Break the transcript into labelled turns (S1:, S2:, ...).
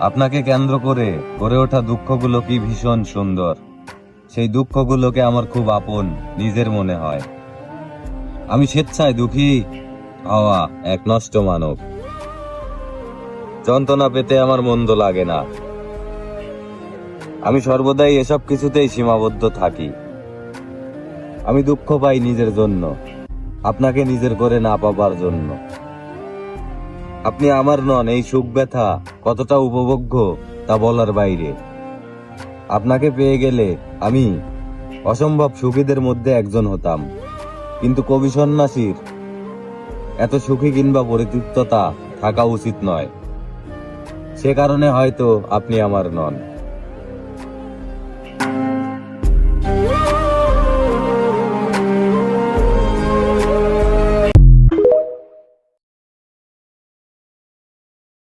S1: আপনাকে কেন্দ্র করে গড়ে ওঠা দুঃখগুলো কি ভীষণ সুন্দর। সেই দুঃখগুলোকে আমার খুব আপন নিজের মনে হয়। আমি স্বেচ্ছায় দুঃখী হওয়া এক নষ্ট মানব। যন্ত্রণা পেতে আমার মন্দ লাগে না। আমি সর্বদাই এসব কিছুতেই সীমাবদ্ধ থাকি। আমি দুঃখ পাই নিজের জন্য, আপনাকে নিজের করে না পাবার জন্য। আপনি আমার নন, এই সুখ ব্যথা কতটা উপভোগ্য তা বলার বাইরে। আপনাকে পেয়ে গেলে আমি অসম্ভব সুখীদের মধ্যে একজন হতাম। কিন্তু কবি সন্ন্যাসীর এত সুখী কিংবা পরিতৃপ্ততা থাকা উচিত নয়। সে কারণে হয়তো আপনি আমার নন।